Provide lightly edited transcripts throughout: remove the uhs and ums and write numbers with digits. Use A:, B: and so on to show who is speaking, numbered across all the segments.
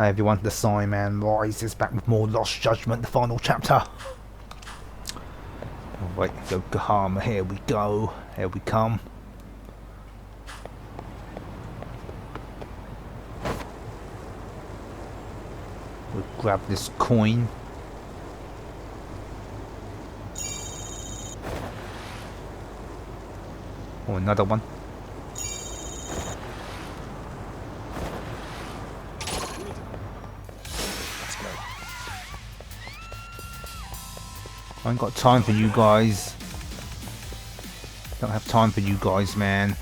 A: Hey everyone, the Cyman rises back with more Lost Judgement, the final chapter. Right, go Kahama, here we go. Here we come. We'll grab this coin. Or another one. I ain't got time for you guys. Don't have time for you guys, man.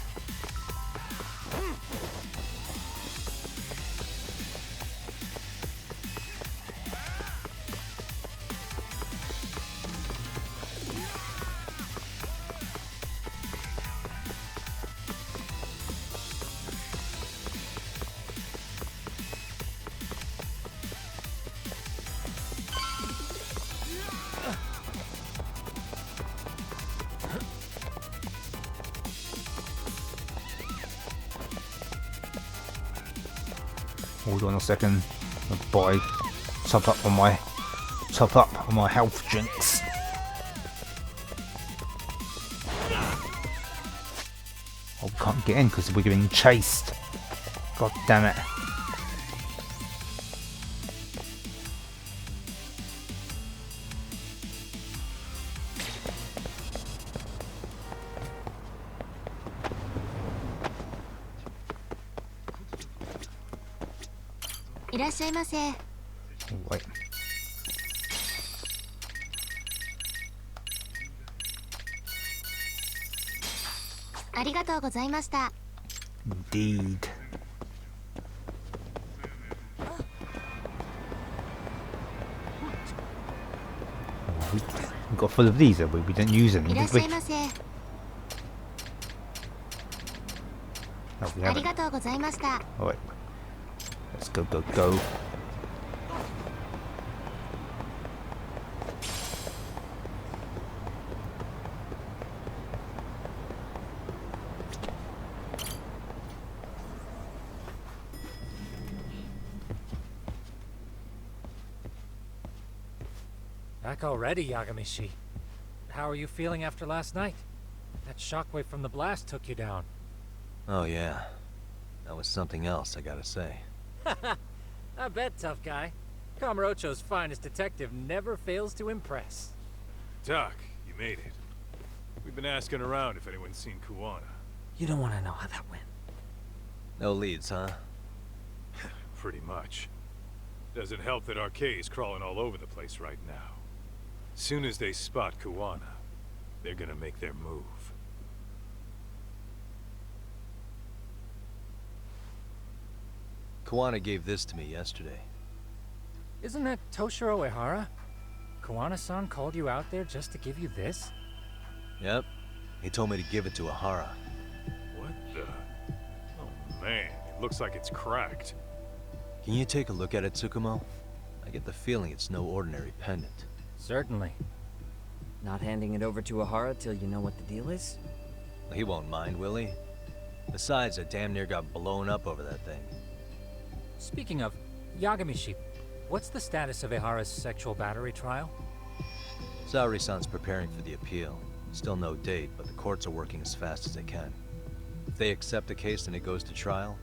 A: Hold on a second. I'll top up on my health drinks. Oh, can't get in because we're getting chased. God damn it. Wait. Indeed. We got full of these, we didn't use any, did we? No, we haven't. Alright. Let's go.
B: Back already, Yagamishi. How are you feeling after last night? That shockwave from the blast took you down.
C: Oh yeah. That was something else, I gotta say.
B: I bet, tough guy. Kamurocho's finest detective never fails to impress.
D: Doc, you made it. We've been asking around if anyone's seen Kuwana.
B: You don't want to know how that went.
C: No leads, huh?
D: Pretty much. Doesn't help that Arcade's crawling all over the place right now. Soon as they spot Kuwana, they're gonna make their move.
C: Kuwana gave this to me yesterday.
B: Isn't that Toshiro Ehara? Kuwana-san called you out there just to give you this?
C: Yep. He told me to give it to Ehara.
D: What the? Oh man, it looks like it's cracked.
C: Can you take a look at it, Tsukumo? I get the feeling it's no ordinary pendant.
B: Certainly.
E: Not handing it over to Ehara till you know what the deal is?
C: He won't mind, will he? Besides, I damn near got blown up over that thing.
B: Speaking of, Yagamishi, what's the status of Ehara's sexual battery trial?
C: Saori-san's preparing for the appeal. Still no date, but the courts are working as fast as they can. If they accept the case and it goes to trial,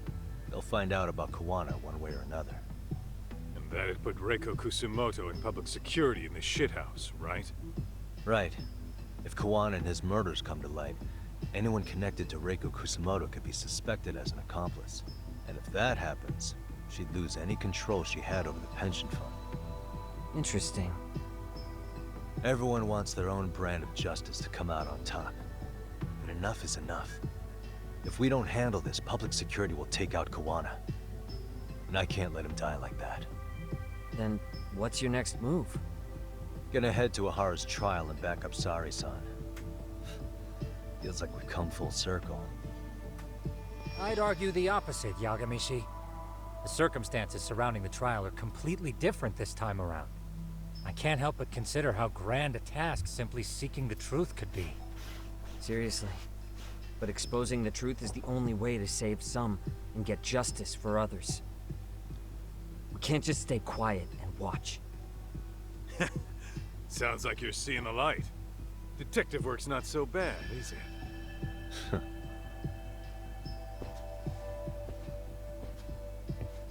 C: they'll find out about Kuwana one way or another.
D: And that'd put Reiko Kusumoto in public security in this shithouse, right?
C: Right. If Kuwana and his murders come to light, anyone connected to Reiko Kusumoto could be suspected as an accomplice. And if that happens, she'd lose any control she had over the pension fund.
E: Interesting.
C: Everyone wants their own brand of justice to come out on top. But enough is enough. If we don't handle this, public security will take out Kuwana. And I can't let him die like that.
E: Then what's your next move?
C: Gonna head to Ehara's trial and back up Saori-san. Feels like we've come full circle.
B: I'd argue the opposite, Yagamishi. The circumstances surrounding the trial are completely different this time around. I can't help but consider how grand a task simply seeking the truth could be.
E: Seriously. But exposing the truth is the only way to save some and get justice for others. We can't just stay quiet and watch.
D: Sounds like you're seeing the light. Detective work's not so bad, is it?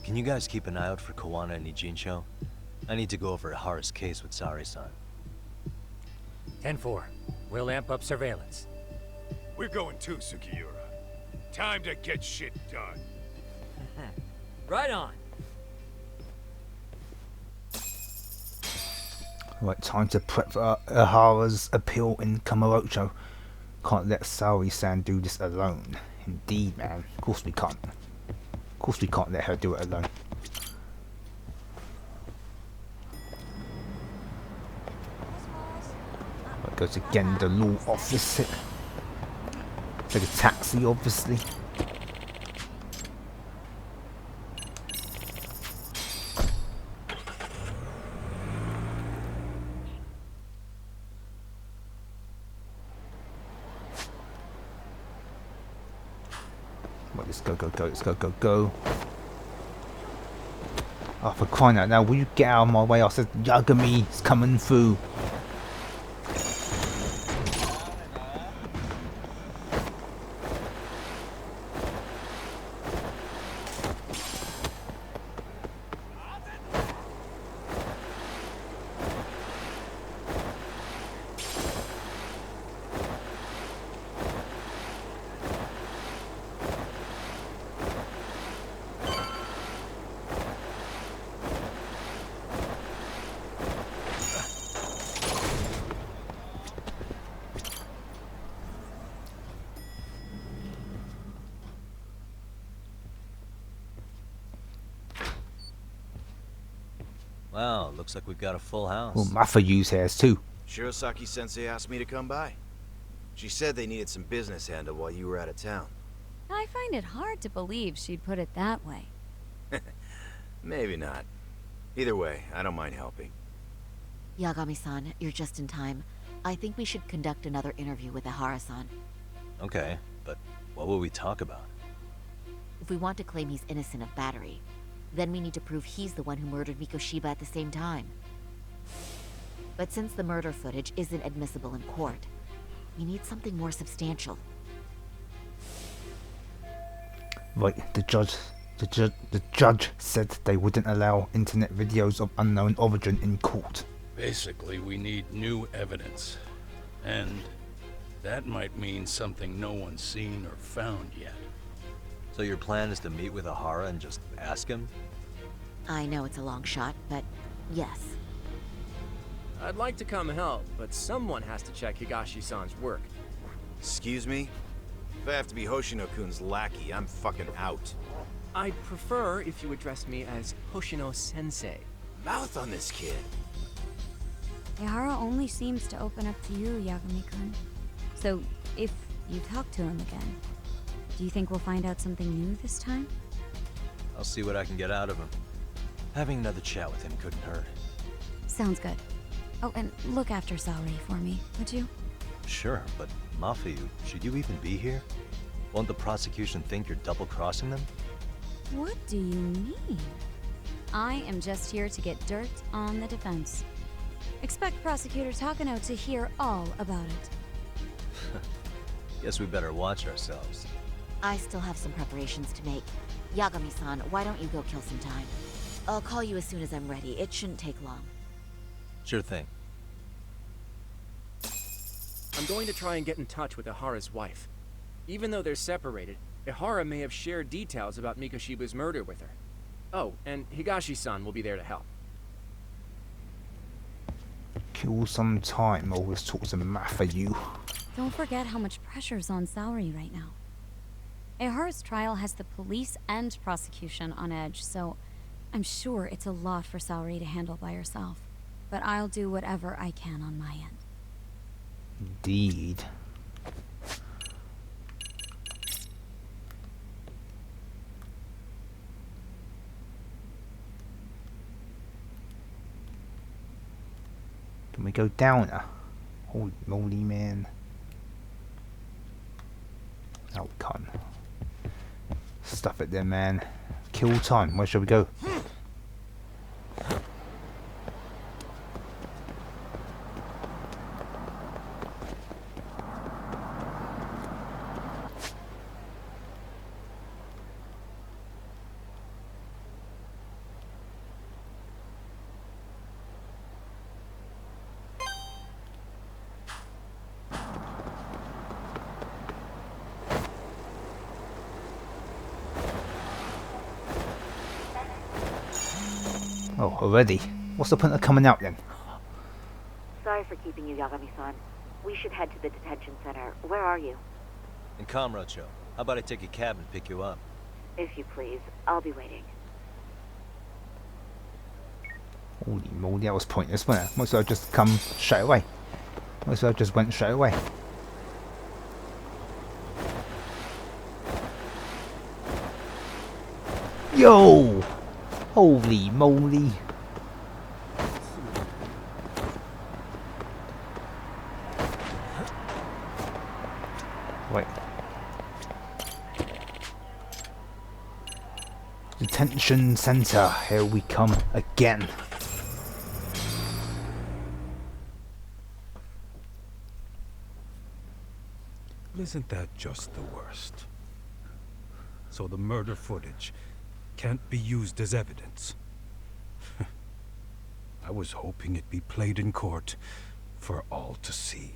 C: Can you guys keep an eye out for Kawana and Ijincho? I need to go over Hara's case with Sari-san.
B: 10-4. We'll amp up surveillance.
D: We're going too, Sukiura. Time to get shit done.
E: Right on.
A: Right, time to prep for Ahara's appeal in Kamurocho. Can't let Saori-san do this alone. Indeed, man. Of course we can't. Of course we can't let her do it alone. Right, goes again the law office. Take a taxi, obviously. Right, let's go, let's go. Oh, for crying out loud, will you get out of my way? I said Yagami's coming through.
C: Wow, looks like we've got a full house.
A: Well, Mafayu's here too.
F: Shirosaki-sensei asked me to come by. She said they needed some business handled while you were out of town.
G: I find it hard to believe she'd put it that way.
F: Maybe not. Either way, I don't mind helping.
H: Yagami-san, you're just in time. I think we should conduct another interview with Ahara-san.
C: Okay, but what will we talk about?
H: If we want to claim he's innocent of battery, then we need to prove he's the one who murdered Mikoshiba at the same time. But since the murder footage isn't admissible in court, we need something more substantial.
A: Right, the judge said they wouldn't allow internet videos of unknown origin in court.
I: Basically, we need new evidence. And that might mean something no one's seen or found yet.
C: So your plan is to meet with Ahara and just ask him?
H: I know it's a long shot, but yes.
J: I'd like to come help, but someone has to check Higashi-san's work.
F: Excuse me? If I have to be Hoshino-kun's lackey, I'm fucking out.
J: I'd prefer if you address me as Hoshino-sensei.
F: Mouth on this kid.
G: Ihara only seems to open up to you, Yagami-kun. So, if you talk to him again, do you think we'll find out something new this time?
C: I'll see what I can get out of him. Having another chat with him couldn't hurt.
G: Sounds good. Oh, and look after Saori for me, would you?
C: Sure, but Mafuyu, should you even be here? Won't the prosecution think you're double-crossing them?
G: What do you mean? I am just here to get dirt on the defense. Expect Prosecutor Takano to hear all about it.
C: Guess we better watch ourselves.
H: I still have some preparations to make. Yagami-san, why don't you go kill some time? I'll call you as soon as I'm ready. It shouldn't take long.
C: Sure thing.
J: I'm going to try and get in touch with Ihara's wife. Even though they're separated, Ihara may have shared details about Mikoshiba's murder with her. Oh, and Higashi-san will be there to help.
A: Kill some time, always talk to Mafayu.
G: Don't forget how much pressure's on Saori right now. Ihara's trial has the police and prosecution on edge, so I'm sure it's a lot for Saori to handle by herself. But I'll do whatever I can on my end.
A: Indeed. Can we go down? Holy moly, man. No, we can't. Stuff it there, man. Kill time. Where shall we go? Oh, already? What's the point of coming out then?
H: Sorry for keeping you, Yagami-san. We should head to the detention center. Where are you?
C: In Kamurocho. How about I take a cab and pick you up?
H: If you please. I'll be waiting.
A: Holy moly, that was pointless, wasn't it? Might as well just come straight away. Might as well just went straight away. Yo! Holy moly. Wait. Detention center, here we come again.
I: Isn't that just the worst? So the murder footage can't be used as evidence. I was hoping it'd be played in court for all to see.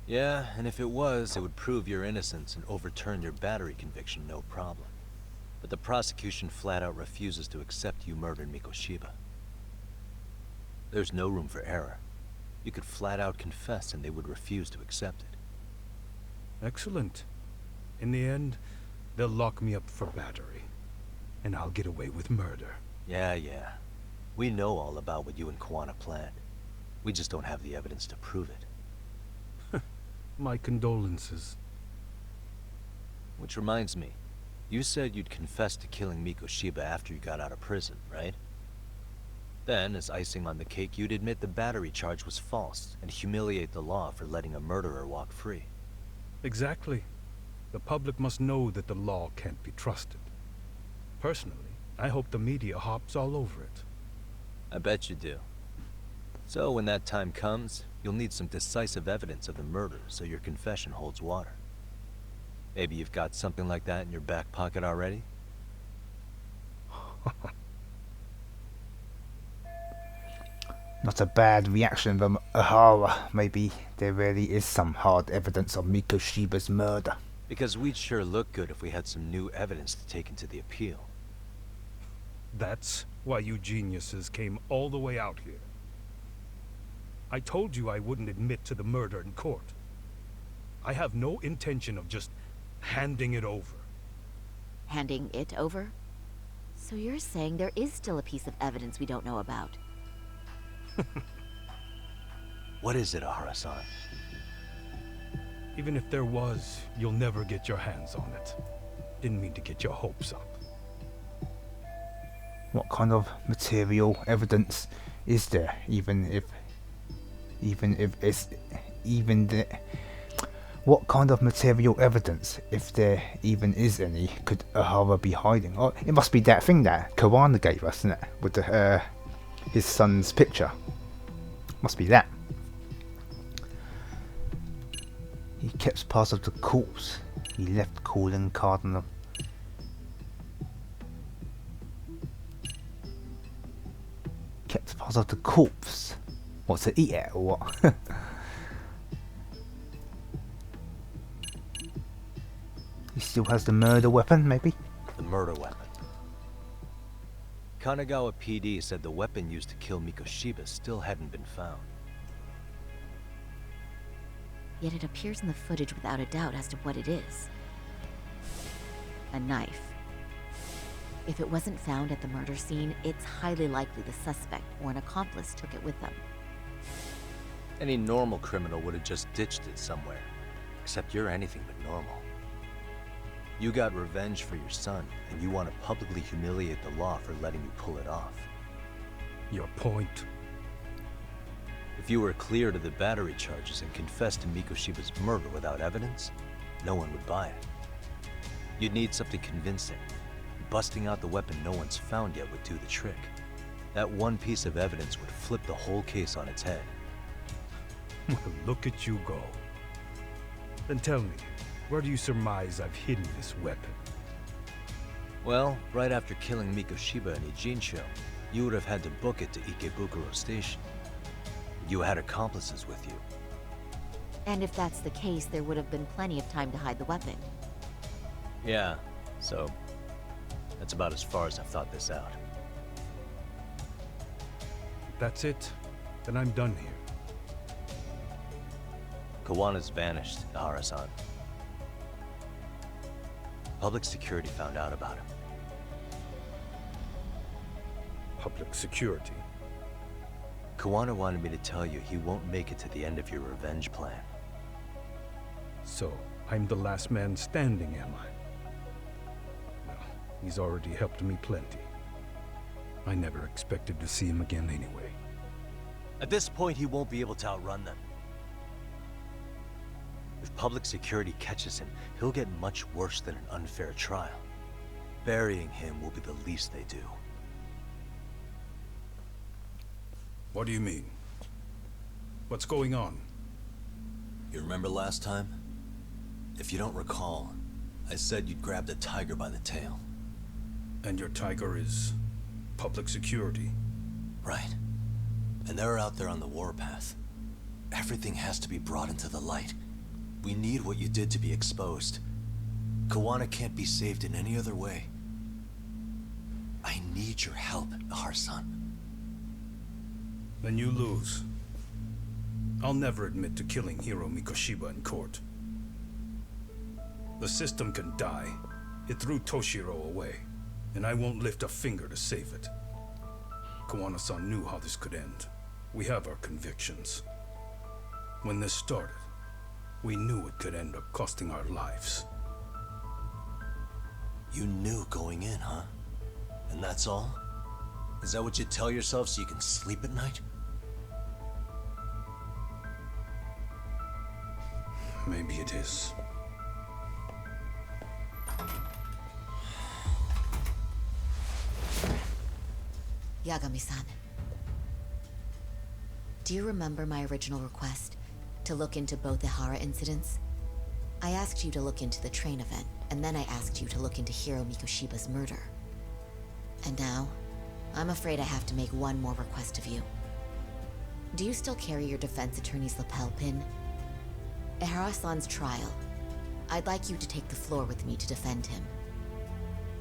C: Yeah, and if it was, it would prove your innocence and overturn your battery conviction, no problem. But the prosecution flat out refuses to accept you murdered Mikoshiba. There's no room for error. You could flat out confess and they would refuse to accept it.
I: Excellent. In the end, they'll lock me up for battery, and I'll get away with murder.
C: Yeah. We know all about what you and Kawana planned. We just don't have the evidence to prove it.
I: My condolences.
C: Which reminds me, you said you'd confess to killing Mikoshiba after you got out of prison, right? Then, as icing on the cake, you'd admit the battery charge was false and humiliate the law for letting a murderer walk free.
I: Exactly. The public must know that the law can't be trusted. Personally, I hope the media hops all over it.
C: I bet you do. So when that time comes, you'll need some decisive evidence of the murder so your confession holds water. Maybe you've got something like that in your back pocket already?
A: Not a bad reaction from Ohara. Maybe there really is some hard evidence of Mikoshiba's murder.
C: Because we'd sure look good if we had some new evidence to take into the appeal.
I: That's why you geniuses came all the way out here. I told you I wouldn't admit to the murder in court. I have no intention of just handing it over.
H: Handing it over? So you're saying there is still a piece of evidence we don't know about?
C: What is it, Ohara-san?
I: Even if there was, you'll never get your hands on it. Didn't mean to get your hopes up.
A: What kind of material evidence is there? What kind of material evidence, if there even is any, could Ohara be hiding? Oh, it must be that thing that Kawana gave us, isn't it? With the, his son's picture. Must be that. He kept parts of the corpse. He left calling card on them. Kept parts of the corpse. What, to eat it or what? He still has the murder weapon, maybe?
C: The murder weapon. Kanagawa PD said the weapon used to kill Mikoshiba still hadn't been found.
H: Yet it appears in the footage without a doubt as to what it is. A knife. If it wasn't found at the murder scene, it's highly likely the suspect or an accomplice took it with them.
C: Any normal criminal would have just ditched it somewhere. Except you're anything but normal. You got revenge for your son, and you want to publicly humiliate the law for letting you pull it off.
I: Your point?
C: If you were cleared of the battery charges and confessed to Mikoshiba's murder without evidence, no one would buy it. You'd need something convincing. Busting out the weapon no one's found yet would do the trick. That one piece of evidence would flip the whole case on its head.
I: Well, look at you go. Then tell me, where do you surmise I've hidden this weapon?
C: Well, right after killing Mikoshiba in Ijincho, you would have had to book it to Ikebukuro Station. You had accomplices with you.
H: And if that's the case, there would have been plenty of time to hide the weapon.
C: Yeah, so that's about as far as I've thought this out.
I: That's it? Then I'm done here.
C: Kawana's vanished, Ihara-san. Public security found out about him.
I: Public security.
C: Kawana wanted me to tell you he won't make it to the end of your revenge plan.
I: So, I'm the last man standing, am I? Well, he's already helped me plenty. I never expected to see him again anyway.
C: At this point, he won't be able to outrun them. If public security catches him, he'll get much worse than an unfair trial. Burying him will be the least they do.
I: What do you mean? What's going on?
C: You remember last time? If you don't recall, I said you'd grabbed a tiger by the tail.
I: And your tiger is public security?
C: Right. And they're out there on the warpath. Everything has to be brought into the light. We need what you did to be exposed. Kawana can't be saved in any other way. I need your help, Ihara-san.
I: Then you lose. I'll never admit to killing Hiro Mikoshiba in court. The system can die. It threw Toshiro away, and I won't lift a finger to save it. Kawana-san knew how this could end. We have our convictions. When this started, we knew it could end up costing our lives.
C: You knew going in, huh? And that's all? Is that what you tell yourself so you can sleep at night?
I: Maybe it is.
H: Yagami-san. Do you remember my original request? To look into both the Ihara incidents? I asked you to look into the train event, and then I asked you to look into Hiro Mikoshiba's murder. And now, I'm afraid I have to make one more request of you. Do you still carry your defense attorney's lapel pin? Ihara-san's trial. I'd like you to take the floor with me to defend him.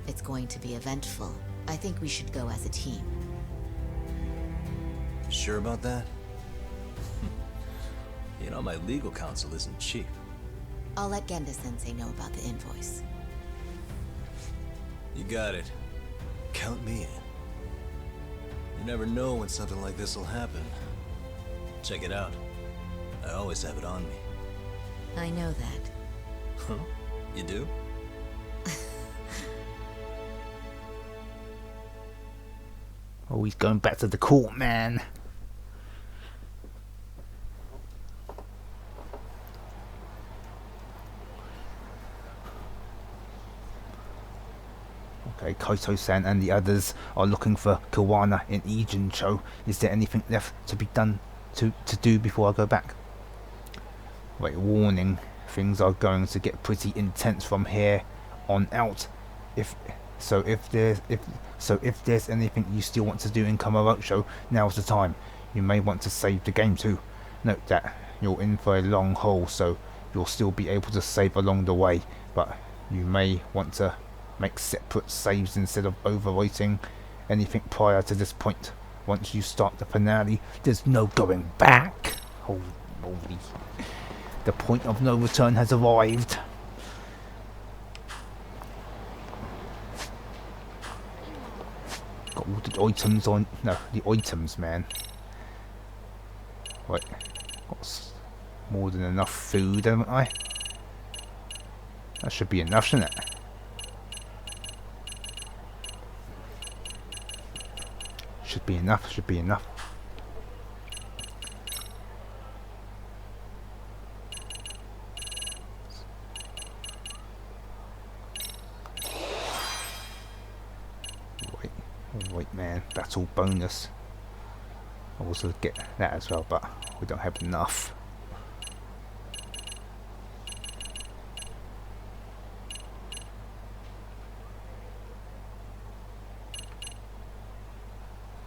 H: It's going to be eventful. I think we should go as a team.
C: You sure about that? You know, my legal counsel isn't cheap.
H: I'll let Genda-sensei know about the invoice.
C: You got it. Count me in. You never know when something like this will happen. Check it out. I always have it on me.
H: I know that.
C: Huh? You do?
A: Oh, he's going back to the court, man. Okay, Kaito-san and the others are looking for Kawana in Ijincho. Is there anything left to be done to do before I go back? Wait, warning. Things are going to get pretty intense from here on out. If there's anything you still want to do in Kamurocho, now's the time. You may want to save the game too. Note that you're in for a long haul, so you'll still be able to save along the way, but you may want to make separate saves instead of overwriting anything prior to this point. Once you start the finale, there's no going back. Holy moly. The point of no return has arrived. Got all the items on. No, the items, man. Right. Got more than enough food, haven't I? That should be enough, shouldn't it? Should be enough, should be enough. Wait, man, battle bonus. I'll also get that as well, but we don't have enough.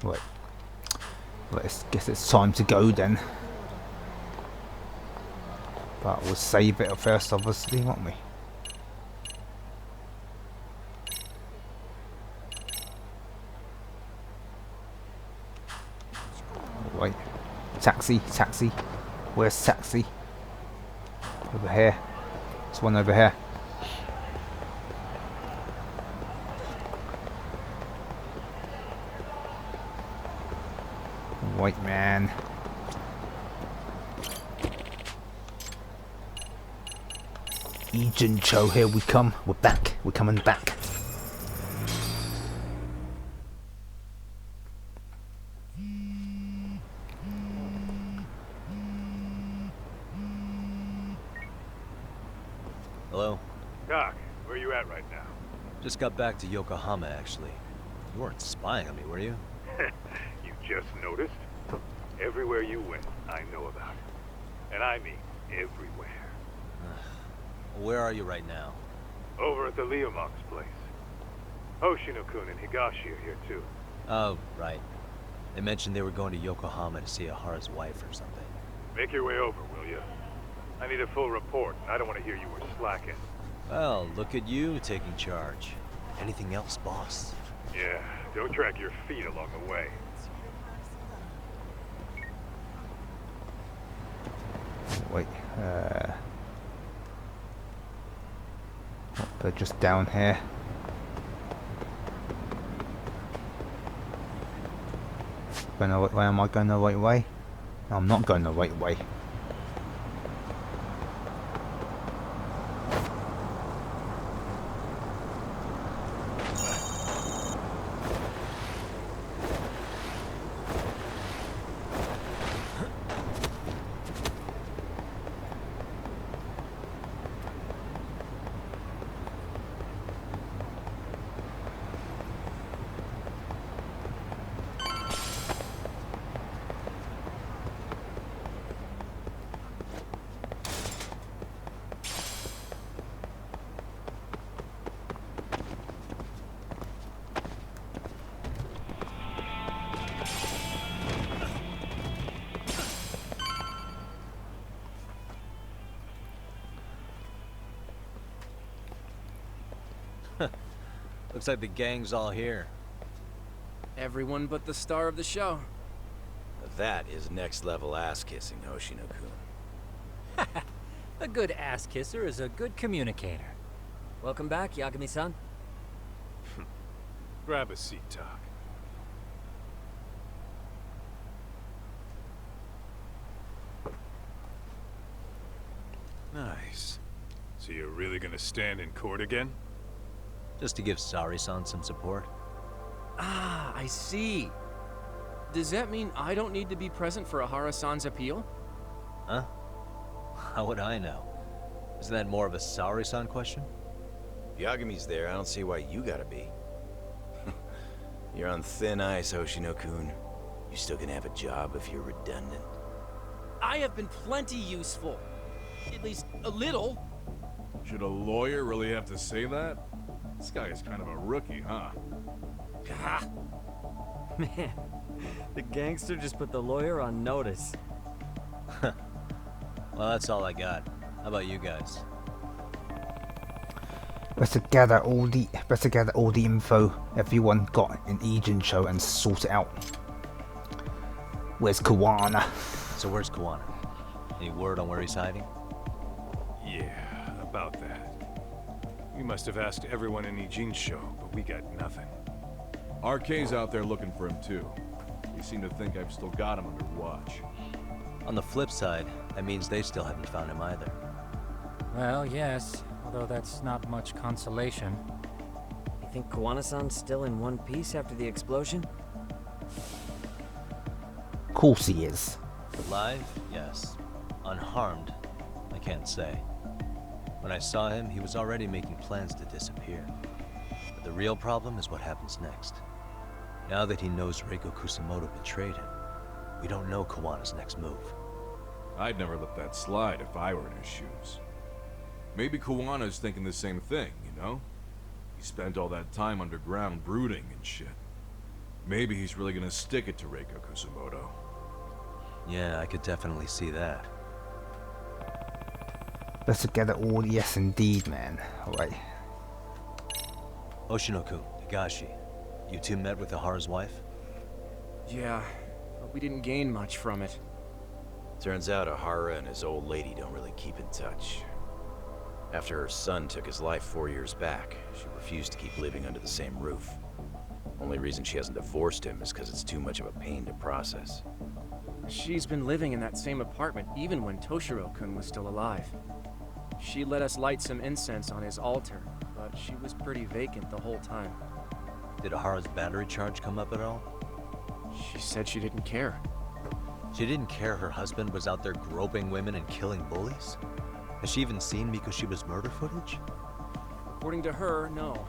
A: Right. Let's guess it's time to go then. But we'll save it first, obviously, won't we? Right. Taxi, taxi. Where's taxi? Over here. There's one over here. White man. Ijincho, here we come. We're back. We're coming back.
C: Hello?
D: Doc, where you at right now?
C: Just got back to Yokohama, actually. You weren't spying on me, were you?
D: You just noticed? Everywhere you went, I know about it. And I mean everywhere.
C: Where are you right now?
D: Over at the Leomont's place. Hoshino-kun and Higashi are here too.
C: Oh, right. They mentioned they were going to Yokohama to see Ahara's wife or something.
D: Make your way over, will you? I need a full report, and I don't want to hear you were slacking.
C: Well, look at you taking charge. Anything else, boss?
D: Yeah, don't drag your feet along the way.
A: Wait, they're just down here. Where am I going the right way? No, I'm not going the right way.
C: Looks like the gang's all here.
J: Everyone but the star of the show.
F: That is next level ass kissing, Hoshino-kun.
B: A good ass kisser is a good communicator.
E: Welcome back, Yagami-san.
D: Grab a seat, Doc. Nice. So you're really gonna stand in court again?
C: Just to give Sari-san some support.
J: Ah, I see. Does that mean I don't need to be present for Ahara-san's appeal?
C: Huh? How would I know? Isn't that more of a Sari-san question?
F: If Yagami's there, I don't see why you gotta be. You're on thin ice, Hoshino-kun. You still gonna have a job if you're redundant.
J: I have been plenty useful. At least a little.
K: Should a lawyer really have to say that? This guy is kind of a rookie, huh?
J: Ah,
E: Man, the gangster just put the lawyer on notice.
C: Well, that's all I got. How about you guys?
A: Better gather all the info everyone got in Ijincho and sort it out. Where's Kawana?
C: So where's Kawana? Any word on where he's hiding?
D: Yeah, about that. We must have asked everyone in Ijincho, but we got nothing.
K: RK's out there looking for him too. They seem to think I've still got him under watch.
C: On the flip side, that means they still haven't found him either.
B: Well, yes, although that's not much consolation.
E: You think Kawana-san's still in one piece after the explosion?
A: Of course he is.
C: Alive? Yes. Unharmed? I can't say. When I saw him, he was already making plans to disappear. But the real problem is what happens next. Now that he knows Reiko Kusamoto betrayed him, we don't know Kawana's next move.
K: I'd never let that slide if I were in his shoes. Maybe Kawana's thinking the same thing, you know? He spent all that time underground brooding and shit. Maybe he's really gonna stick it to Reiko Kusamoto.
C: Yeah, I could definitely see that.
A: Let's gather all. Yes, indeed, man. Alright.
C: Hoshino-kun, Higashi, you two met with Ahara's wife?
J: yeah. but we didn't gain much from it.
F: Turns out Ahara and his old lady don't really keep in touch. After her son took his life 4 years back, she refused to keep living under the same roof. Only reason she hasn't divorced him is because it's too much of a pain to process.
J: She's been living in that same apartment even when Toshiro-kun was still alive. She let us light some incense on his altar, but she was pretty vacant the whole time.
C: Did Ahara's battery charge come up at all?
J: She said she didn't care.
C: She didn't care her husband was out there groping women and killing bullies? Has she even seen Mikoshiba's murder footage?
J: According to her, no.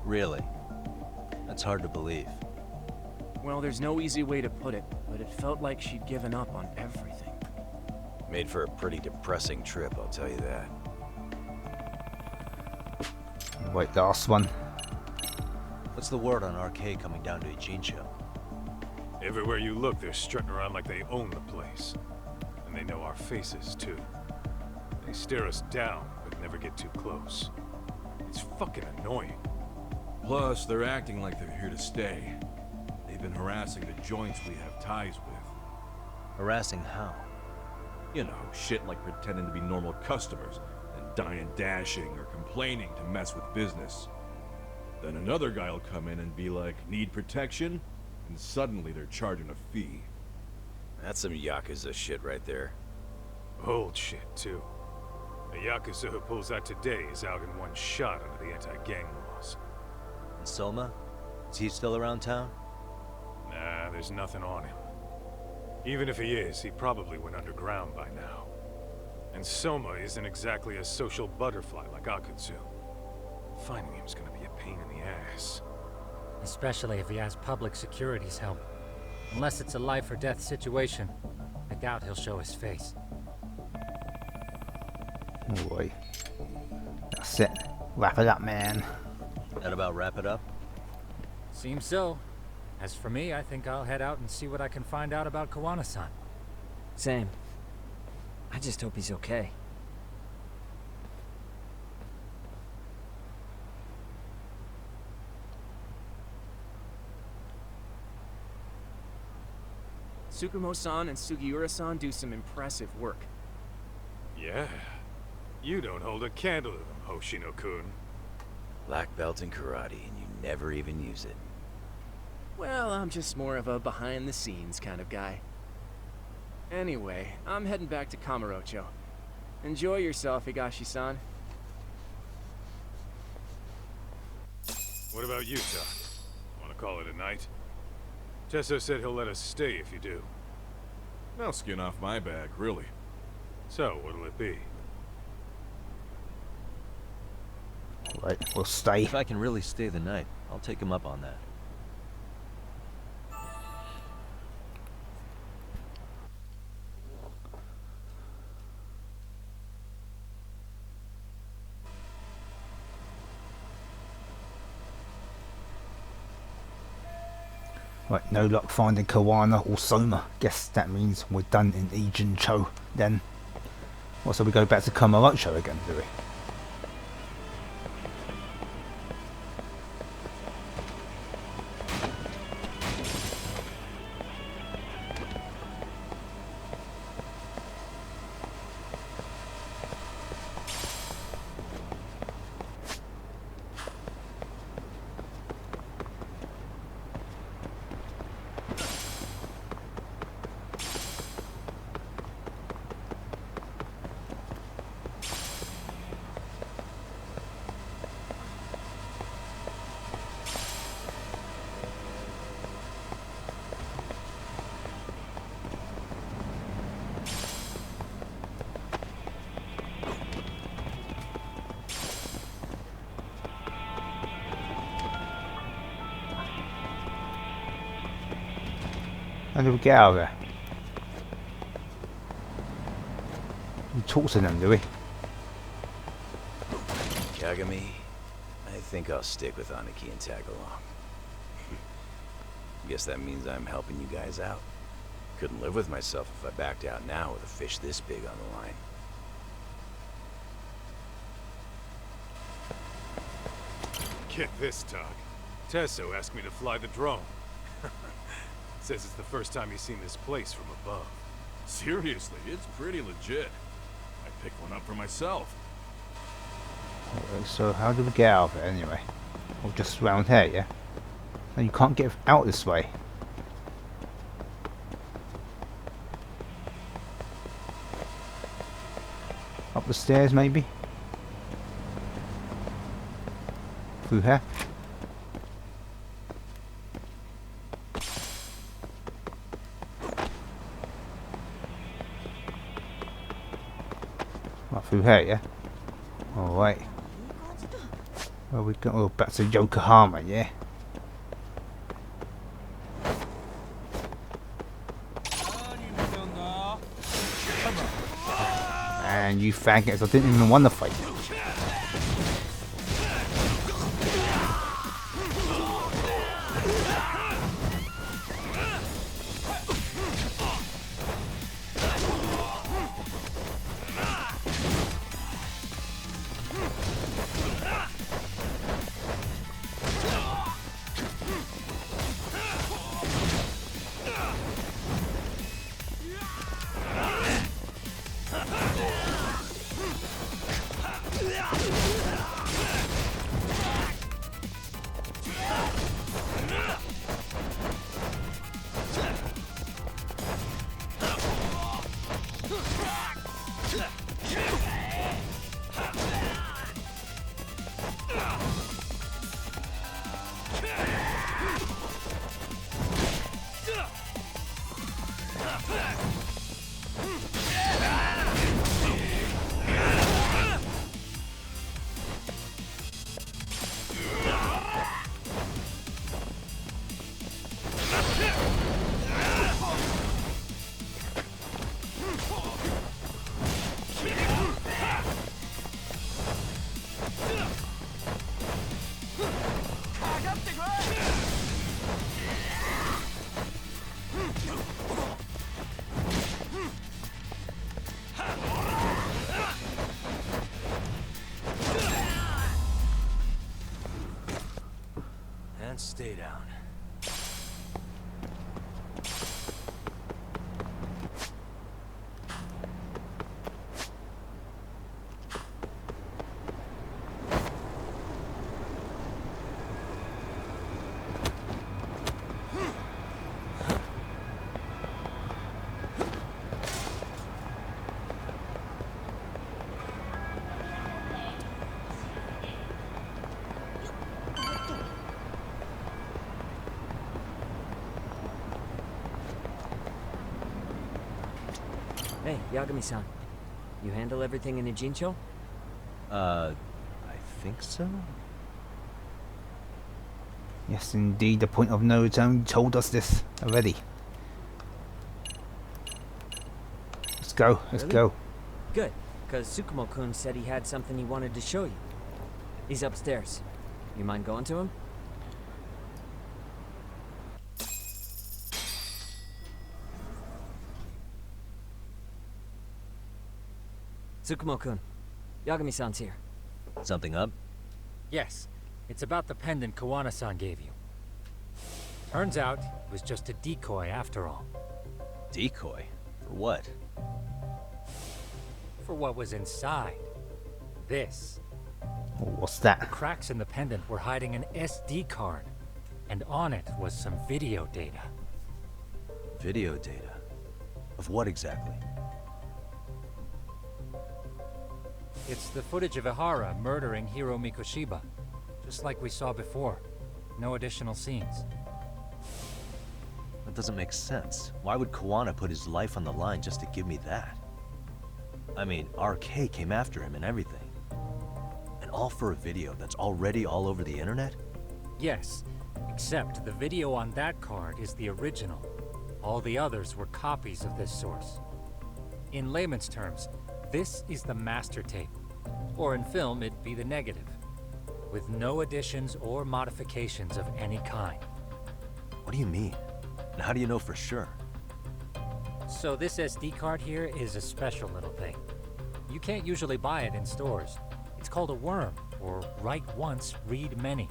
C: Really? That's hard to believe.
J: Well, there's no easy way to put it, but it felt like she'd given up on everything.
F: Made for a pretty depressing trip, I'll tell you that.
A: Wait, last one.
C: What's the word on RK coming down to Ijincho?
D: Everywhere you look, they're strutting around like they own the place. And they know our faces, too. They stare us down, but never get too close. It's fucking annoying.
K: Plus, they're acting like they're here to stay. They've been harassing the joints we have ties with.
C: Harassing how?
K: You know, shit like pretending to be normal customers, and dine and dashing or complaining to mess with business. Then another guy'll come in and be like, need protection? And suddenly they're charging a fee.
F: That's some Yakuza shit right there.
D: Old shit, too. The Yakuza who pulls that today is out in one shot under the anti-gang laws.
C: And Soma? Is he still around town?
D: Nah, there's nothing on him. Even if he is, he probably went underground by now. And Soma isn't exactly a social butterfly like Akutsu. Finding him's gonna be a pain in the ass.
B: Especially if he has public security's help. Unless it's a life or death situation, I doubt he'll show his face.
A: Oh boy. That's it. Wrap it up, man.
C: That about wrap it up?
B: Seems so. As for me, I think I'll head out and see what I can find out about Kawana-san.
E: Same. I just hope he's okay.
J: Tsukumo-san and Sugiura-san do some impressive work.
D: Yeah. You don't hold a candle to them, Hoshino-kun.
F: Black belt in karate, and you never even use it.
J: Well, I'm just more of a behind-the-scenes kind of guy. Anyway, I'm heading back to Kamurocho. Enjoy yourself, Higashi-san.
D: What about you, Doc? Want to call it a night? Tesso said he'll let us stay if you do.
K: No skin off my back, really.
D: So, what'll it be?
A: Right, we'll stay.
C: If I can really stay the night, I'll take him up on that.
A: Right, no luck finding Kawana or Soma. Guess that means we're done in Ijincho then. Well, so we go back to Kamurocho again, do we? How do we get out of there? We talk to them, do we?
F: Kagami, I think I'll stick with Aniki and tag along. Guess that means I'm helping you guys out. Couldn't live with myself if I backed out now with a fish this big on the line.
D: Get this, Doc. Tesso asked me to fly the drone. Says it's the first time he's seen this place from above.
K: Seriously, it's pretty legit. I picked one up for myself.
A: So how do we get out of it anyway? Or just round here, yeah? No, you can't get out this way. Up the stairs, maybe? Through here? Right, through here, yeah? Alright. Well, we go back to Yokohama, yeah? And you faggots, I didn't even want to fight.
C: And stay down.
E: Hey, Yagami-san. You handle everything in the Jincho?
C: I think so?
A: Yes, indeed, the point of no return told us this already. Let's go, let's
E: Really?
A: go.
E: Good, because Tsukumo-kun said he had something he wanted to show you. He's upstairs. You mind going to him? Tsukumo-kun, Yagami-san's here.
C: Something up?
B: Yes, it's about the pendant Kawana-san gave you. Turns out, it was just a decoy after all.
C: Decoy? For what?
B: For what was inside. This.
A: Oh, what's that?
B: Cracks in the pendant were hiding an SD card, and on it was some video data.
C: Video data? Of what exactly?
B: It's the footage of Ihara murdering Hiro Mikoshiba, just like we saw before. No additional scenes.
C: That doesn't make sense. Why would Kawana put his life on the line just to give me that? I mean, RK came after him and everything. And all for a video that's already all over the internet?
B: Yes, except the video on that card is the original. All the others were copies of this source. In layman's terms, this is the master tape. Or in film, it'd be the negative. With no additions or modifications of any kind.
C: What do you mean? And how do you know for sure?
B: So this SD card here is a special little thing. You can't usually buy it in stores. It's called a worm, or write once, read many.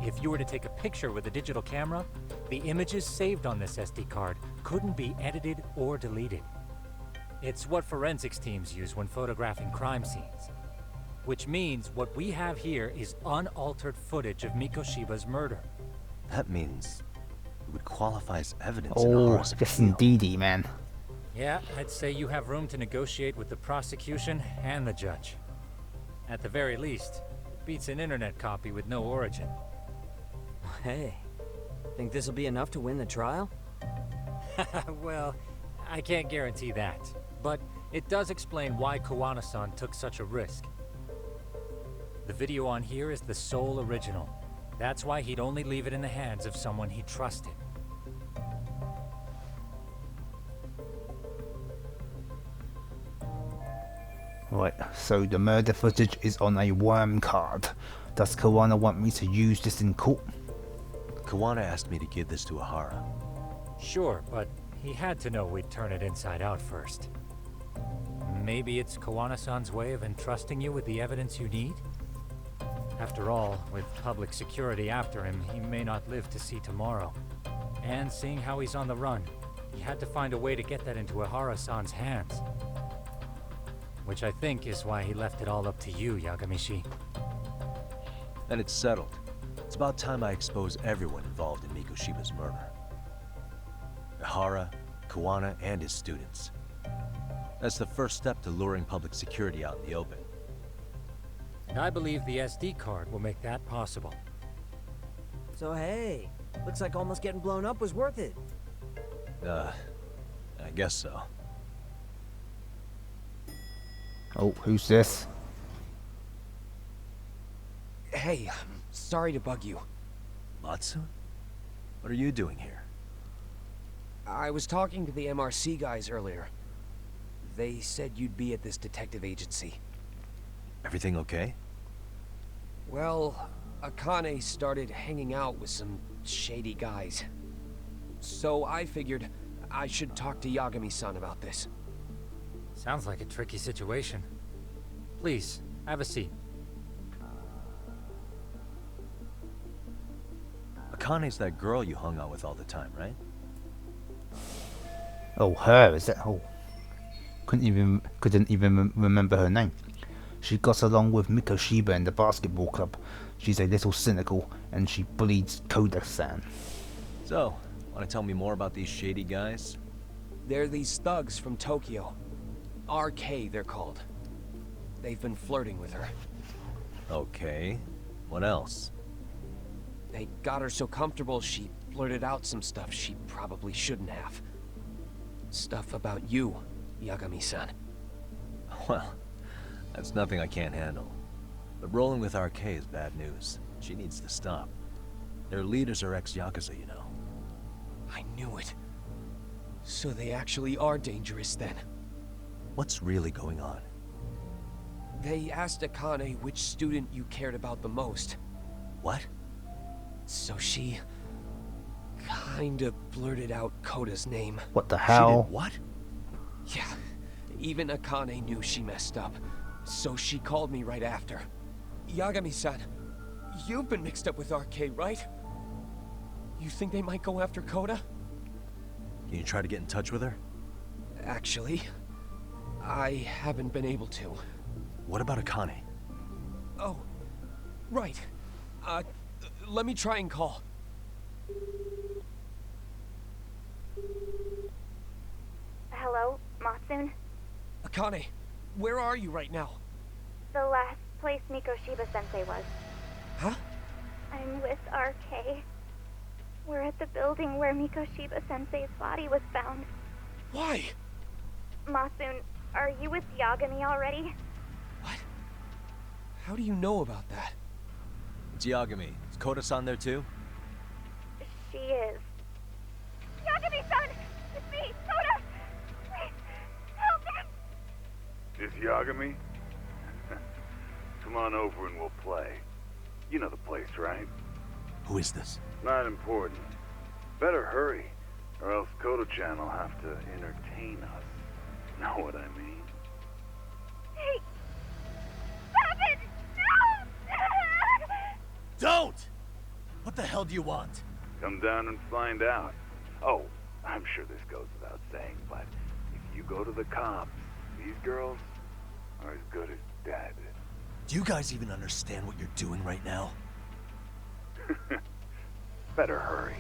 B: If you were to take a picture with a digital camera, the images saved on this SD card couldn't be edited or deleted. It's what forensics teams use when photographing crime scenes. Which means what we have here is unaltered footage of Mikoshiba's murder.
C: That means it would qualify as evidence in
A: Oh,
C: Hara's
A: yes
C: appeal.
A: indeedy, man.
B: Yeah, I'd say you have room to negotiate with the prosecution and the judge. At the very least, it beats an internet copy with no origin.
E: Hey, think this'll be enough to win the trial?
B: Well, I can't guarantee that, but it does explain why Kawana-san took such a risk. The video on here is the sole original. That's why he'd only leave it in the hands of someone he trusted.
A: Right, so the murder footage is on a worm card. Does Kawana want me to use this in court?
C: Kawana asked me to give this to Ahara.
B: Sure, but he had to know we'd turn it inside out first. Maybe it's Kawana-san's way of entrusting you with the evidence you need? After all, with public security after him, he may not live to see tomorrow. And seeing how he's on the run, he had to find a way to get that into Ahara-san's hands. Which I think is why he left it all up to you, Yagamishi.
C: Then it's settled. It's about time I expose everyone involved in Mikoshiba's murder. Ahara, Kawana, and his students. That's the first step to luring public security out in the open.
B: And I believe the SD card will make that possible.
E: So hey, looks like almost getting blown up was worth it.
C: I guess so.
A: Oh, who's this?
L: Hey, sorry to bug you.
C: Matsu? What are you doing here?
L: I was talking to the MRC guys earlier. They said you'd be at this detective agency.
C: Everything okay?
L: Well, Akane started hanging out with some shady guys. So I figured I should talk to Yagami-san about this.
B: Sounds like a tricky situation. Please, have a seat.
C: Akane's that girl you hung out with all the time, right?
A: Oh, her, is that? Oh, couldn't even remember her name. She got along with Mikoshiba in the basketball club. She's a little cynical, and she bleeds Koda-san.
C: So, want to tell me more about these shady guys?
L: They're these thugs from Tokyo. RK, they're called. They've been flirting with her.
C: Okay. What else?
L: They got her so comfortable she blurted out some stuff she probably shouldn't have. Stuff about you, Yagami-san.
C: Well, that's nothing I can't handle. But rolling with RK is bad news. She needs to stop. Their leaders are ex-Yakuza, you know.
L: I knew it. So they actually are dangerous then.
C: What's really going on?
L: They asked Akane which student you cared about the most.
C: What?
L: So she kinda blurted out Koda's name.
A: What the
C: She
A: hell?
C: did what?
L: Yeah, even Akane knew she messed up. So she called me right after. Yagami-san, you've been mixed up with RK, right? You think they might go after Koda?
C: Can you try to get in touch with her?
L: Actually, I haven't been able to.
C: What about Akane?
L: Oh, right. Let me try and call.
M: Hello, Matsun?
L: Akane, where are you right now?
M: The last place Mikoshiba-sensei was.
L: Huh?
M: I'm with RK. We're at the building where Mikoshiba-sensei's body was found.
L: Why?
M: Matsun, are you with Yagami already?
L: What? How do you know about that?
C: It's Yagami. Is Koda-san there too?
M: She is. Yagami-san! It's me, Koda! Please, help me!
N: This Yagami? Come on over and we'll play. You know the place, right?
C: Who is this?
N: Not important. Better hurry, or else Kodo-chan will have to entertain us. Know what I mean?
M: Hey! Stop it! No!
C: Don't! What the hell do you want?
N: Come down and find out. Oh, I'm sure this goes without saying, but if you go to the cops, these girls are as good as dead.
C: Do you guys even understand what you're doing right now?
N: Better hurry.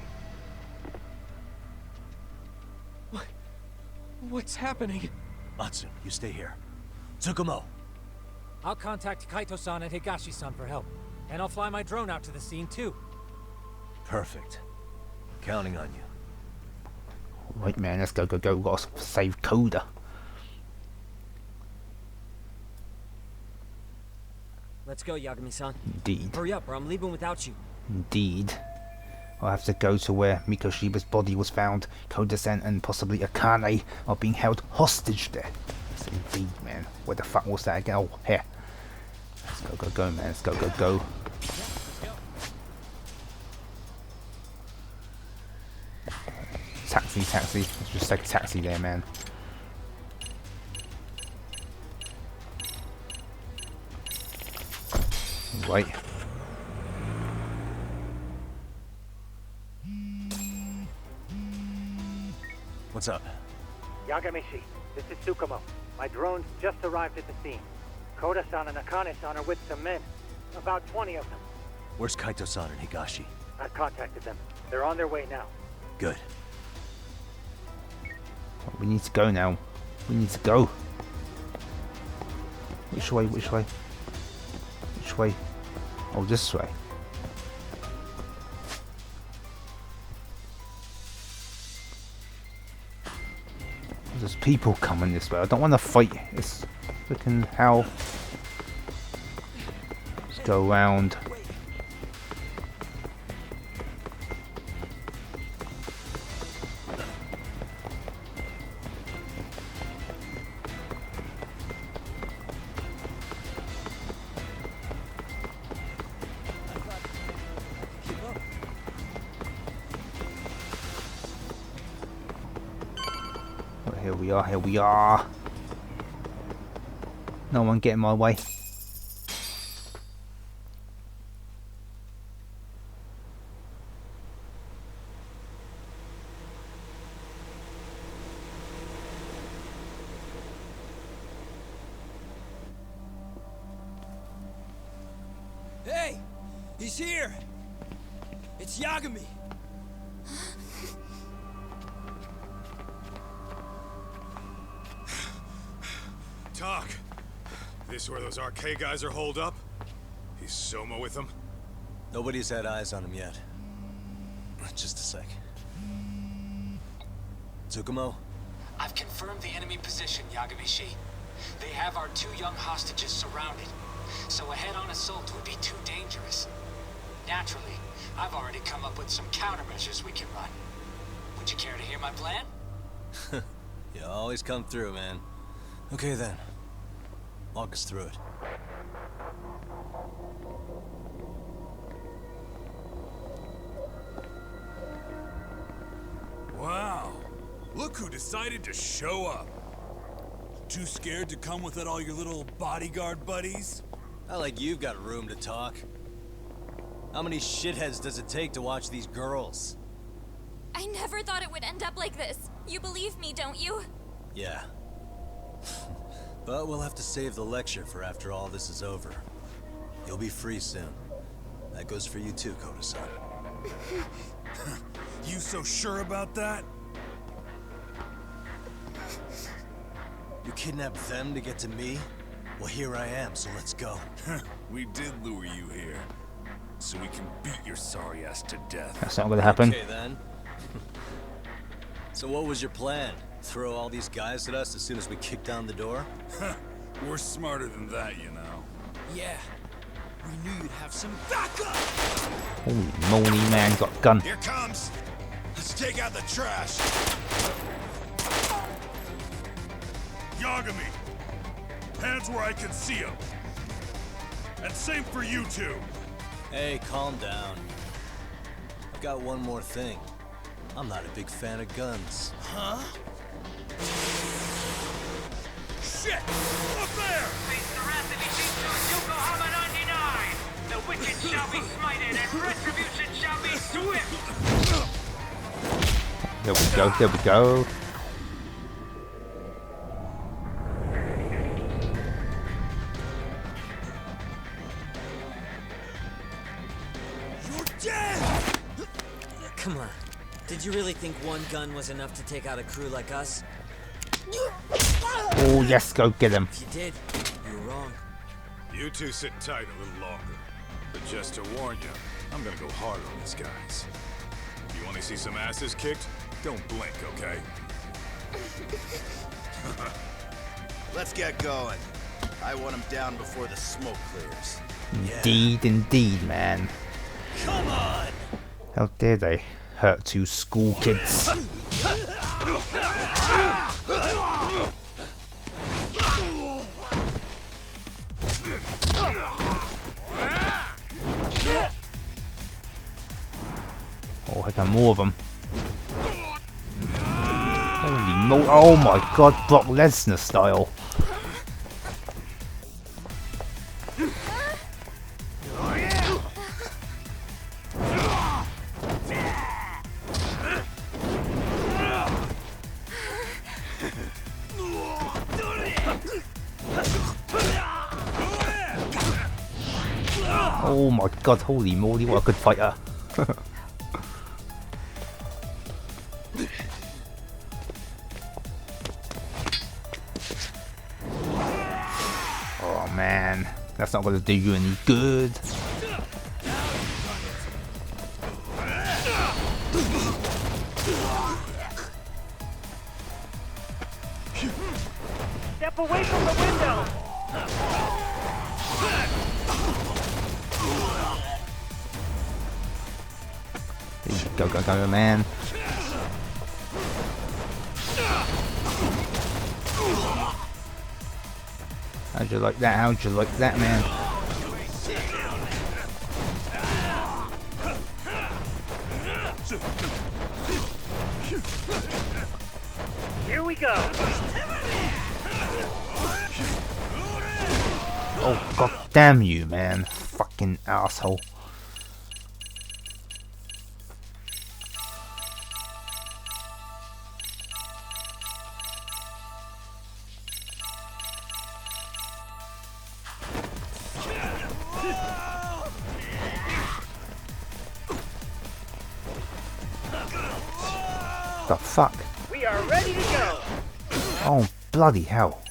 L: What's happening?
C: Matsu, you stay here. Tsukumo.
B: I'll contact Kaito-san and Higashi-san for help. And I'll fly my drone out to the scene too.
C: Perfect. Counting on you.
A: Right, man, let's go. We gotta save Koda.
E: Let's go, Yagami-san.
A: Indeed.
E: Hurry up, or I'm leaving without you.
A: Indeed. I'll have to go to where Mikoshiba's body was found. Koda-san and possibly Akane are being held hostage there. Yes, indeed, man. Where the fuck was that again? Oh, here. Let's go, man. Let's go. Taxi. Let's just take a taxi there, man. Right.
C: What's up?
O: Yagamishi, this is Tsukumo. My drones just arrived at the scene. Koda-san and Akane-san are with some men. About 20 of them.
C: Where's Kaito-san and Higashi?
O: I've contacted them. They're on their way now.
C: Good.
A: We need to go now. We need to go. Which way? Oh, this way. There's people coming this way. I don't want to fight. It's looking how. Let's go around. Here we are. No one get in my way.
L: Hey! He's here! It's Yagami!
D: Talk. This where those RK guys are holed up? Is Soma with them?
C: Nobody's had eyes on him yet. Just a sec. Tsukumo?
P: I've confirmed the enemy position, Yagamishi. They have our 2 young hostages surrounded, so a head-on assault would be too dangerous. Naturally, I've already come up with some countermeasures we can run. Would you care to hear my plan?
C: You always come through, man. Okay then. Walk us through it.
Q: Wow. Look who decided to show up. Too scared to come with all your little bodyguard buddies?
C: Not like you've got room to talk. How many shitheads does it take to watch these girls?
R: I never thought it would end up like this. You believe me, don't you?
C: Yeah. But we'll have to save the lecture for after all this is over. You'll be free soon. That goes for you too, Koda-san.
Q: You so sure about that?
C: You kidnapped them to get to me? Well, here I am, so let's go.
Q: We did lure you here. So we can beat your sorry ass to death.
A: That's not gonna happen.
C: Okay then. So what was your plan? Throw all these guys at us as soon as we kick down the door?
Q: We're smarter than that, you know.
L: Yeah. We knew you'd have some backup!
A: Holy moly, man, got a gun.
Q: Here comes! Let's take out the trash! Yagami! Hands where I can see them! And same for you two!
C: Hey, calm down. I've got one more thing. I'm not a big fan of guns.
Q: Huh? Shit! Up there!
P: Face the wrath of Yokohama 99! The wicked shall be smited, and retribution shall be swift!
A: There we go, there we go.
E: Come on. Did you really think one gun was enough to take out a crew like us?
A: Oh yes, go get him.
E: If you did, you were wrong.
D: You two sit tight a little longer. But just to warn you, I'm gonna go hard on these guys. You wanna see some asses kicked? Don't blink, okay?
S: Let's get going. I want him down before the smoke clears.
A: Indeed, indeed, man.
S: Come on!
A: How dare they hurt two school kids? Oh, I got more of them. Holy mo! Oh my God, Brock Lesnar style. Oh my God, holy moly, what a good fighter. Oh man, that's not gonna do you any good.
O: Step away from the window!
A: Go, go, go, man. How'd you like that? How'd you like that, man?
O: Here we go!
A: Oh, God damn you, man. Fucking asshole. The fuck?
O: We are ready to go!
A: Oh, bloody hell.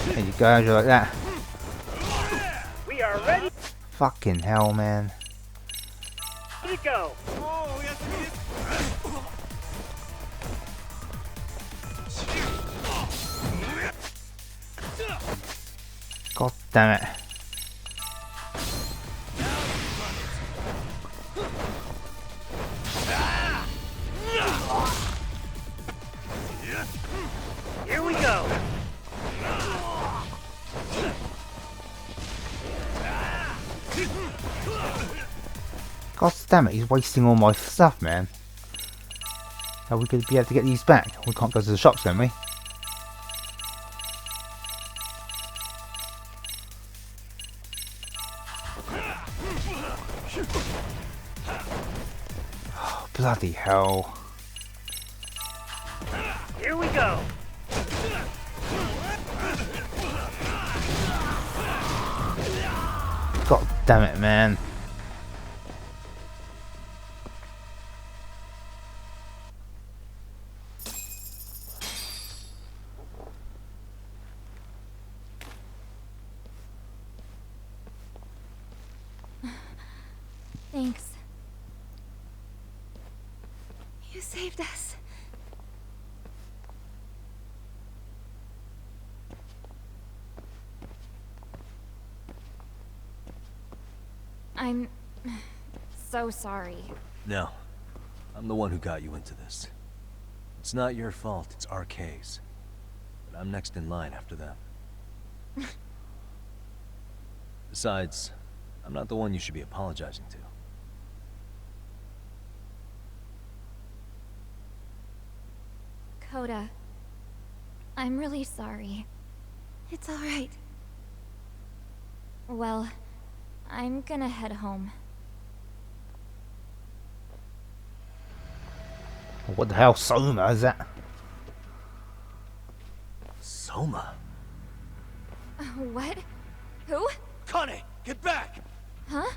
A: There you go, how'd you like that?
O: We are ready
A: Fucking hell, man.
O: to go!
A: God damn it.
O: Here we go!
A: God damn it, he's wasting all my stuff, man. Are we going to be able to get these back? We can't go to the shops, can we? Oh, bloody hell.
O: Here we go!
A: God damn it, man.
R: Thanks. You saved us. I'm so sorry.
C: No. I'm the one who got you into this. It's not your fault, it's RK's. But I'm next in line after them. Besides, I'm not the one you should be apologizing to.
R: Coda, I'm really sorry. It's alright. Well, I'm gonna head home.
A: What the hell, Soma is that?
C: Soma?
R: What? Who?
C: Kane, get back!
R: Huh?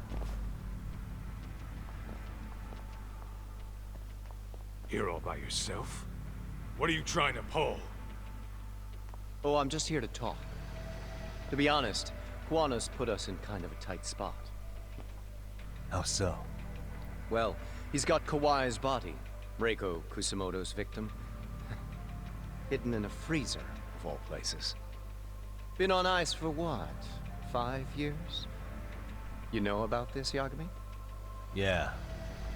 D: Here all by yourself? What are you trying to pull?
T: Oh, I'm just here to talk. To be honest, Kuwano's put us in kind of a tight spot.
C: How so?
T: Well, he's got Kawai's body, Reiko Kusamoto's victim, hidden in a freezer, of all places. Been on ice for what, 5 years? You know about this, Yagami?
C: Yeah.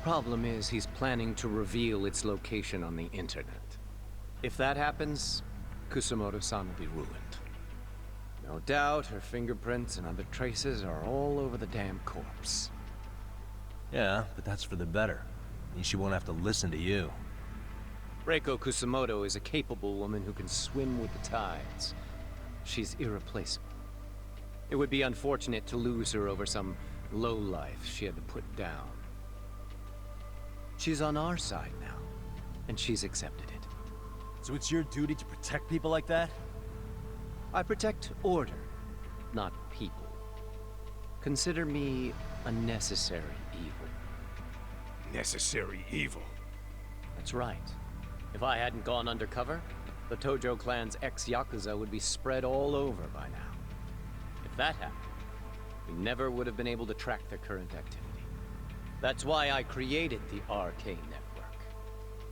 T: Problem is, he's planning to reveal its location on the internet. If that happens, Kusamoto-san will be ruined. No doubt her fingerprints and other traces are all over the damn corpse.
C: Yeah, but that's for the better. Means she won't have to listen to you.
T: Reiko Kusamoto is a capable woman who can swim with the tides. She's irreplaceable. It would be unfortunate to lose her over some lowlife she had to put down. She's on our side now, and she's accepted it.
C: So it's your duty to protect people like that?
T: I protect order, not people. Consider me a necessary evil.
D: Necessary evil?
T: That's right. If I hadn't gone undercover, the Tojo clan's ex-Yakuza would be spread all over by now. If that happened, we never would have been able to track their current activity. That's why I created the RK network.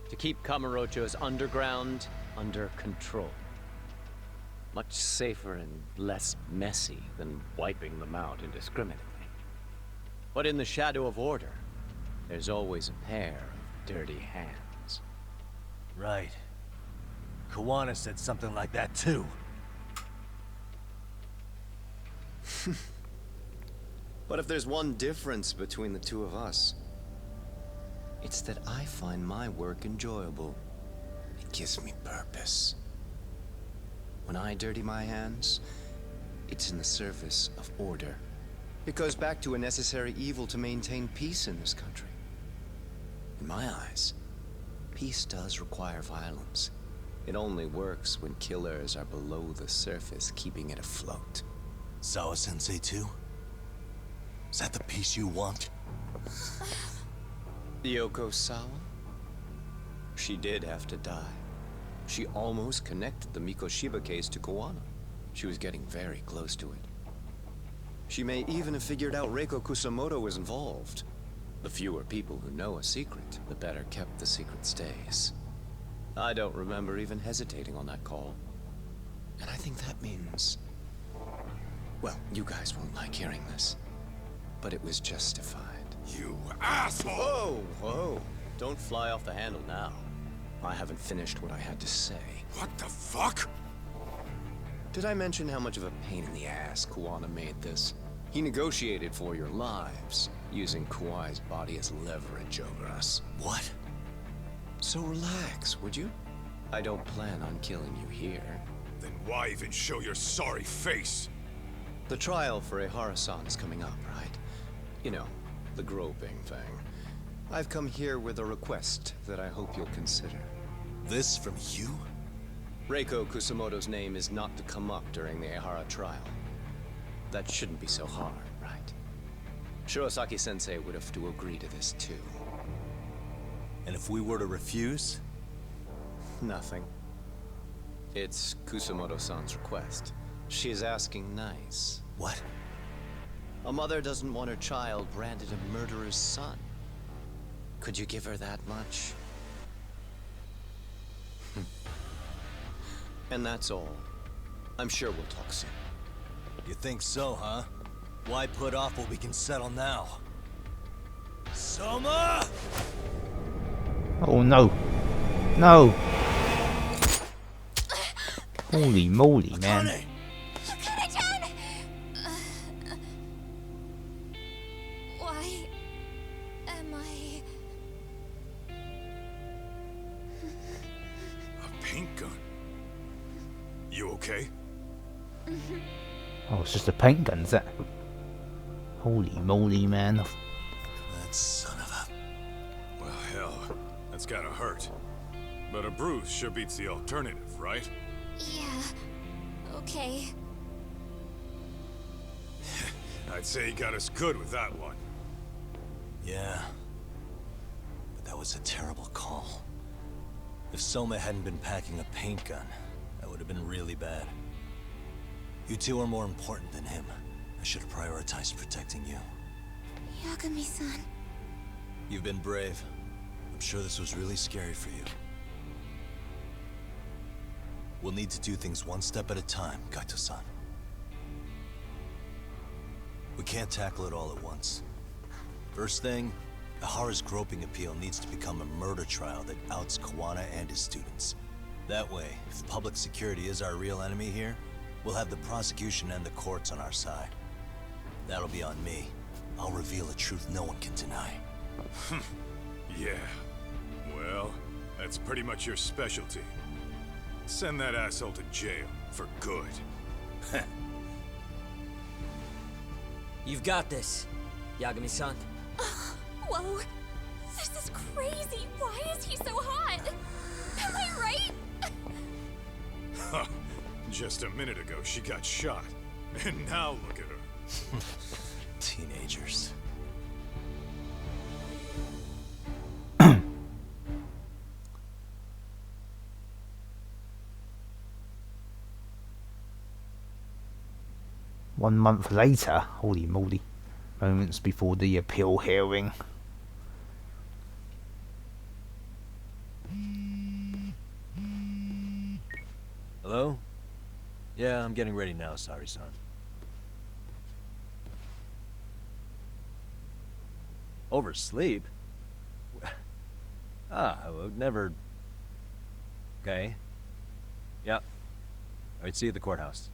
T: To keep Kamurocho's underground under control. Much safer and less messy than wiping them out indiscriminately. But in the shadow of order, there's always a pair of dirty hands.
C: Right. Kawana said something like that too.
T: But if there's one difference between the two of us, it's that I find my work enjoyable. It gives me purpose. When I dirty my hands, it's in the service of order. It goes back to a necessary evil to maintain peace in this country. In my eyes, peace does require violence. It only works when killers are below the surface, keeping it afloat.
S: Sawa-sensei too? Is that the peace you want?
T: Yoko Sawa? She did have to die. She almost connected the Mikoshiba case to Kawana. She was getting very close to it. She may even have figured out Reiko Kusamoto was involved. The fewer people who know a secret, the better kept the secret stays. I don't remember even hesitating on that call. And I think that means... well, you guys won't like hearing this, but it was justified.
D: You asshole!
T: Whoa, whoa. Don't fly off the handle now. I haven't finished what I had to say.
D: What the fuck?
T: Did I mention how much of a pain in the ass Kawana made this? He negotiated for your lives, using Kawai's body as leverage over us.
S: What?
T: So relax, would you? I don't plan on killing you here.
D: Then why even show your sorry face?
T: The trial for Ehara-san is coming up, right? You know, the groping thing. I've come here with a request that I hope you'll consider.
S: This from you?
T: Reiko Kusamoto's name is not to come up during the Ehara trial. That shouldn't be so hard, right? Shirosaki-sensei would have to agree to this too.
S: And if we were to refuse?
T: Nothing. It's Kusamoto-san's request. She is asking nice.
S: What?
F: A mother doesn't want her child branded a murderer's son. Could you give her that much? And that's all. I'm sure we'll talk soon.
C: You think so, huh? Why put off what we can settle now? Soma!
A: Oh no. No! Holy moly, man.
R: Why am I...
D: A paint gun? You okay?
A: Oh, it's just a paint gun, is that? Holy moly, man.
C: That son of a...
D: Well, hell, that's gotta hurt. But a bruise sure beats the alternative, right?
R: Yeah. Okay.
D: I'd say he got us good with that one.
C: Yeah. But that was a terrible call. If Soma hadn't been packing a paint gun, that would have been really bad. You two are more important than him. I should have prioritized protecting you.
R: Yagami-san.
C: You've been brave. I'm sure this was really scary for you. We'll need to do things one step at a time, Kaito-san. We can't tackle it all at once. First thing, Ihara's groping appeal needs to become a murder trial that outs Kawana and his students. That way, if public security is our real enemy here, we'll have the prosecution and the courts on our side. That'll be on me. I'll reveal a truth no one can deny.
D: Yeah. Well, that's pretty much your specialty. Send that asshole to jail for good.
E: You've got this, Yagami-san.
R: Whoa. This is crazy. Why is he so hot? Am I right?
D: Huh. Just a minute ago, she got shot. And now look at her.
C: Teenagers.
A: One month later, holy moly, moments before the appeal hearing.
C: Hello? Yeah, I'm getting ready now, Sari-san. Oversleep? I would never... Okay. Yeah. Alright, see you at the courthouse.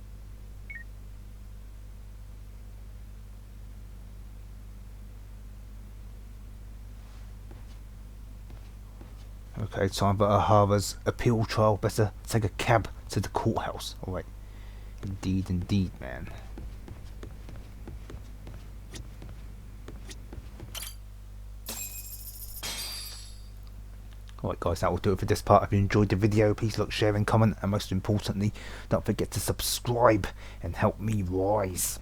A: Okay, time for Ihara's appeal trial. Better take a cab to the courthouse. Alright. Indeed, man. Alright guys, that will do it for this part. If you enjoyed the video, please like, share and comment, and most importantly, don't forget to subscribe and help me rise.